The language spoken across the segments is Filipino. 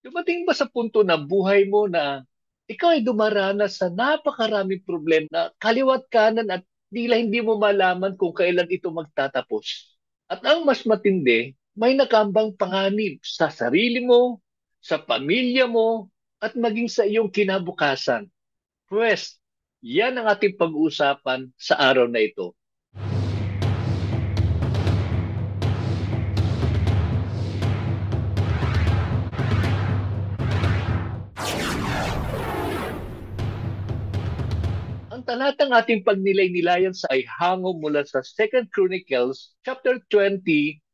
Dumating ba sa punto ng buhay mo na ikaw ay dumaranas sa napakaraming problema na kaliwat kanan at tila hindi mo malaman kung kailan ito magtatapos? At ang mas matindi, may nakambang panganib sa sarili mo, sa pamilya mo, at maging sa iyong kinabukasan. Pwes, yan ang ating pag-uusapan sa araw na ito. Ang talatang ating pagnilay-nilayan sa ay hango mula sa Second Chronicles chapter 20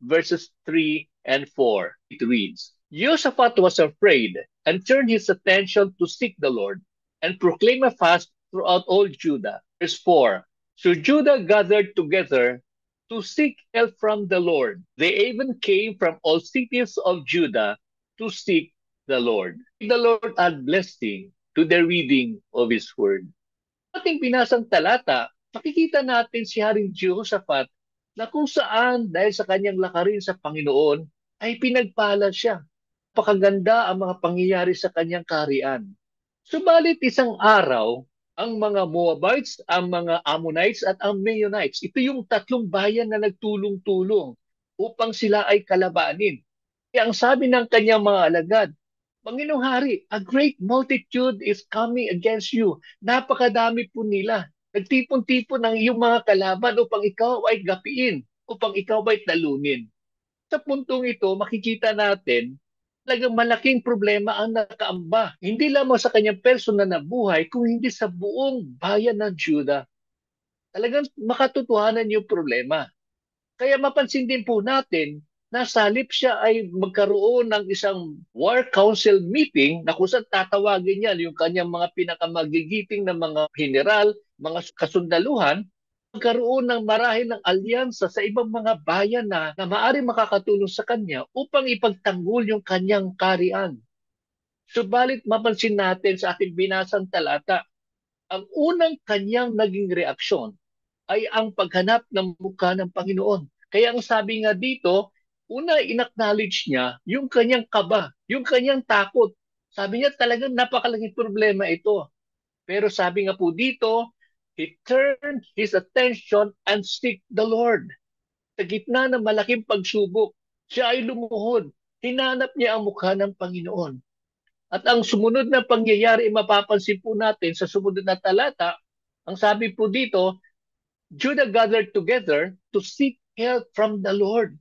verses 3 and 4. It reads, Jehoshaphat was afraid and turned his attention to seek the Lord and proclaim a fast throughout all Judah. Verse 4. So Judah gathered together to seek help from the Lord. They even came from all cities of Judah to seek the Lord. The Lord add blessing to the reading of His word. Ating binasang talata, makikita natin si Haring Jehoshaphat na kung saan dahil sa kanyang lakarin sa Panginoon ay pinagpala siya. Napakaganda ang mga pangyayari sa kanyang kaharian. Subalit isang araw, ang mga Moabites, ang mga Ammonites at ang Meunites, ito yung tatlong bayan na nagtulong-tulong upang sila ay kalabanin. Kaya ang sabi ng kanyang mga alagad, Panginoong Hari, a great multitude is coming against you. Napakadami po nila. Nagtipon-tipon ang iyong mga kalaban upang ikaw ay gapiin, upang ikaw ay talunin. Sa puntong ito, makikita natin talagang malaking problema ang nakaamba. Hindi lamang sa kanyang personal na buhay, kung hindi sa buong bayan ng Judah. Talagang makatotohanan yung problema. Kaya mapansin din po natin na sa halip siya ay magkaroon ng isang war council meeting na kung saan tatawagin niya yung kanyang mga pinakamagigiting na mga general, mga kasundaluhan, magkaroon ng marahil ng alyansa sa ibang mga bayan na maaari makakatulong sa kanya upang ipagtanggol yung kanyang karian. Subalit mapansin natin sa ating binasang talata, ang unang kanyang naging reaksyon ay ang paghanap ng mukha ng Panginoon. Kaya ang sabi nga dito, una in-acknowledge niya yung kanyang kaba, yung kanyang takot. Sabi niya talagang napakalaking problema ito. Pero sabi nga po dito, he turned his attention and seek the Lord. Sa gitna ng malaking pagsubok, siya ay lumuhod. Hinanap niya ang mukha ng Panginoon. At ang sumunod na pangyayari, mapapansin po natin sa sumunod na talata, ang sabi po dito, Judah gathered together to seek help from the Lord.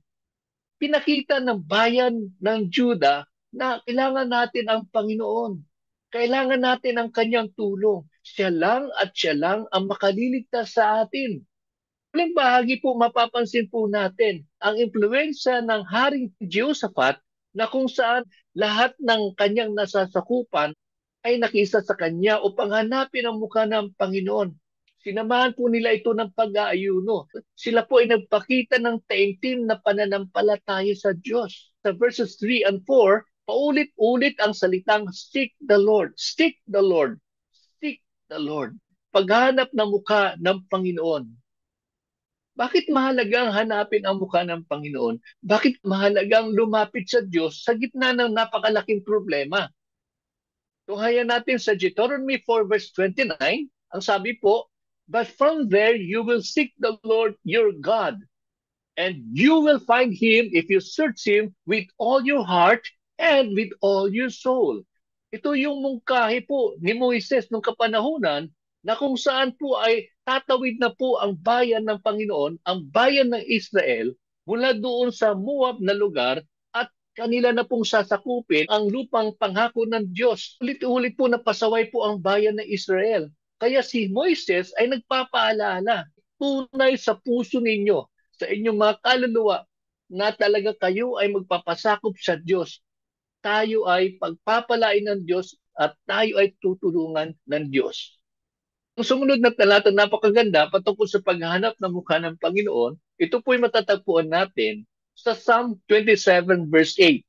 Pinakita ng bayan ng Judah na kailangan natin ang Panginoon. Kailangan natin ang kanyang tulong. Siya lang at siya lang ang makaliligtas sa atin. Huling bahagi po mapapansin po natin ang impluensya ng Haring Jehoshaphat na kung saan lahat ng kanyang nasasakupan ay nakisa sa kanya upang hanapin ang mukha ng Panginoon. Sinamahan po nila ito ng pag-aayuno. Sila po ay nagpakita ng taimtim na pananampalataya sa Diyos. Sa verses 3 and 4, paulit-ulit ang salitang seek the Lord, seek the Lord, seek the Lord. Paghanap ng mukha ng Panginoon. Bakit mahalagang hanapin ang mukha ng Panginoon? Bakit mahalagang lumapit sa Diyos sa gitna ng napakalaking problema? Tunghayan natin sa Deuteronomy 4 verse 29, ang sabi po, But from there you will seek the Lord your God, and you will find Him if you search Him with all your heart and with all your soul. Ito yung mungkahi po ni Moises nung kapanahunan na kung saan po ay tatawid na po ang bayan ng Panginoon, ang bayan ng Israel, mula doon sa Moab na lugar at kanila na pong sasakupin ang lupang pangako ng Diyos. Ulit-ulit po napasaway po ang bayan ng Israel. Kaya si Moises ay nagpapaalala, tunay sa puso ninyo, sa inyong mga kaluluwa, na talaga kayo ay magpapasakop sa Diyos. Tayo ay pagpapalain ng Diyos at tayo ay tutulungan ng Diyos. Ang sumunod na talata, napakaganda patungkol sa paghahanap ng mukha ng Panginoon. Ito po'y matatagpuan natin sa Psalm 27 verse 8.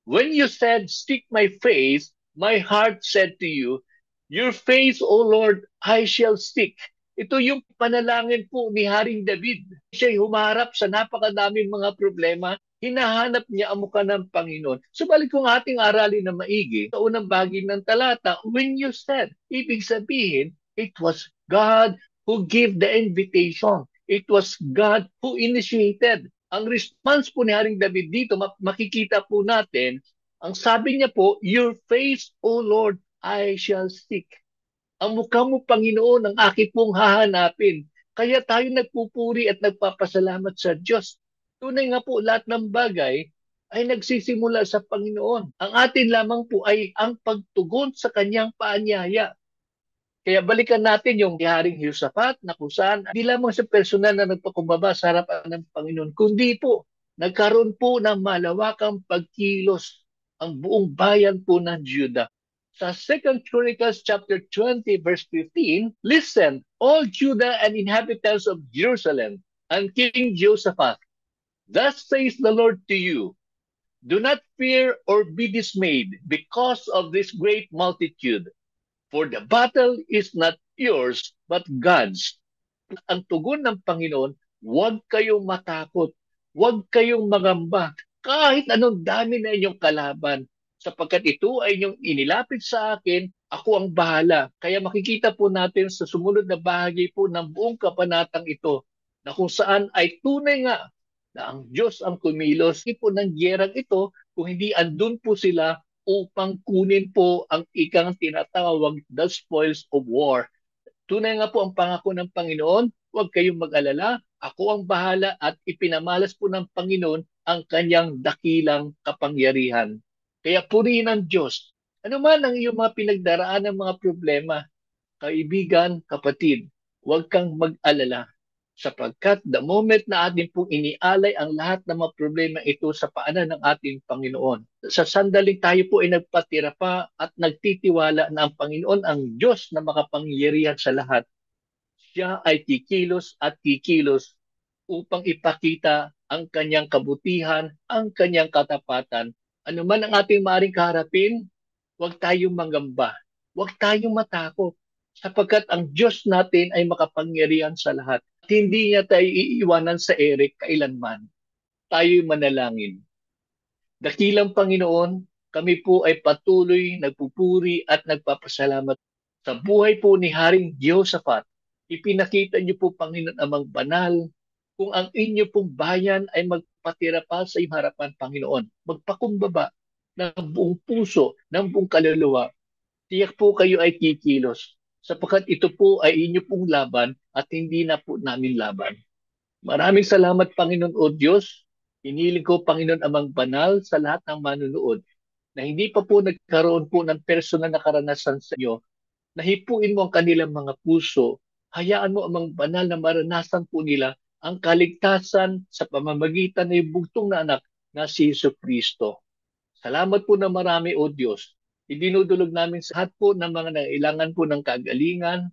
When you said, seek my face, my heart said to you, your face, O Lord, I shall seek. Ito yung panalangin po ni Haring David. Siya'y humarap sa napakadaming mga problema. Hinahanap niya ang mukha ng Panginoon. Subalit kung ating aralin na maigi, sa unang bahagi ng talata, when you said, ibig sabihin, it was God who gave the invitation. It was God who initiated. Ang response po ni Haring David dito, makikita po natin, ang sabi niya po, your face, O Lord, I shall seek. Ang mukha mo, Panginoon, ang aking pong hahanapin. Kaya tayo nagpupuri at nagpapasalamat sa Diyos. Tunay nga po, lahat ng bagay ay nagsisimula sa Panginoon. Ang atin lamang po ay ang pagtugon sa kanyang paanyaya. Kaya balikan natin yung Haring Jehoshaphat na kung saan hindi lamang sa personal na nagpakumbaba sa harapan ng Panginoon, kundi po nagkaroon po ng malawakang pagkilos ang buong bayan po ng Judah. Sa 2 Chronicles chapter 20 verse 15, listen, all Judah and inhabitants of Jerusalem and King Jehoshaphat, thus says the Lord to you, do not fear or be dismayed because of this great multitude. For the battle is not yours, but God's. Ang tugon ng Panginoon, huwag kayong matakot, huwag kayong magamba, kahit anong dami na inyong kalaban, sapagkat ito ay inyong inilapit sa akin, ako ang bahala. Kaya makikita po natin sa sumunod na bahagi po ng buong kabanatang ito, na kung saan ay tunay nga na ang Diyos ang kumilos. Hindi po ng gyerang ito, kung hindi andun po sila upang kunin po ang ikang tinatawag the spoils of war. Tunay nga po ang pangako ng Panginoon, huwag kayong mag-alala, ako ang bahala at ipinamalas po ng Panginoon ang kanyang dakilang kapangyarihan. Kaya purihin ang Diyos. Ano man ang iyong mga pinagdaraan ng mga problema, kaibigan, kapatid, huwag kang mag-alala sapagkat the moment na atin pong inialay ang lahat ng mga problema ito sa paanan ng ating Panginoon. Sa sandaling tayo po ay nagpatira pa at nagtitiwala na ang Panginoon ang Diyos na makapangyarihan sa lahat. Siya ay kikilos at kikilos upang ipakita ang kanyang kabutihan, ang kanyang katapatan. Ano man ang ating maaaring kaharapin, huwag tayong mangamba, huwag tayong matakot, sapagkat ang Diyos natin ay makapangyarihan sa lahat. At hindi niya tayo iiwanan sa ere kailanman. Tayo'y manalangin. Dakilang Panginoon, kami po ay patuloy nagpupuri at nagpapasalamat sa buhay po ni Haring Jehoshaphat. Ipinakita niyo po, Panginoon, amang banal, kung ang inyo pong bayan ay magpatira pa sa iyong harapan, Panginoon. Magpakumbaba ng buong puso, ng buong kaluluwa. Tiyak po kayo ay kikilos, sapagkat ito po ay inyo pong laban at hindi na po namin laban. Maraming salamat, Panginoon o Diyos. Hiniling ko, Panginoon, amang banal sa lahat ng manunood na hindi pa po nagkaroon po ng personal na karanasan sa inyo, na hipuin mo ang kanilang mga puso. Hayaan mo amang banal na maranasan po nila ang kaligtasan sa pamamagitan ng bugtong na anak na si Jesu Kristo. Salamat po na marami, O Diyos. Idinudulog namin sa lahat po ng mga nangailangan po ng kagalingan,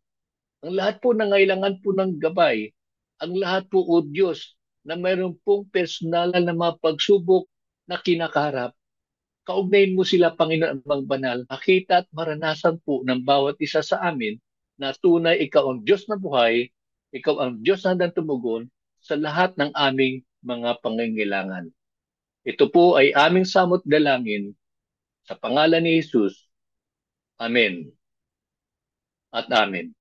ang lahat po nangailangan po ng gabay, ang lahat po, O Diyos, na mayroon pong personal na mga pagsubok na kinakaharap. Kaugnayin mo sila, Panginoon amang banal, makita at maranasan po ng bawat isa sa amin na tunay ikaw ang Diyos na buhay, ikaw ang Diyos na handang tumugon sa lahat ng aming mga pangangailangan. Ito po ay aming samot dalangin sa pangalan ni Jesus. Amen at Amen.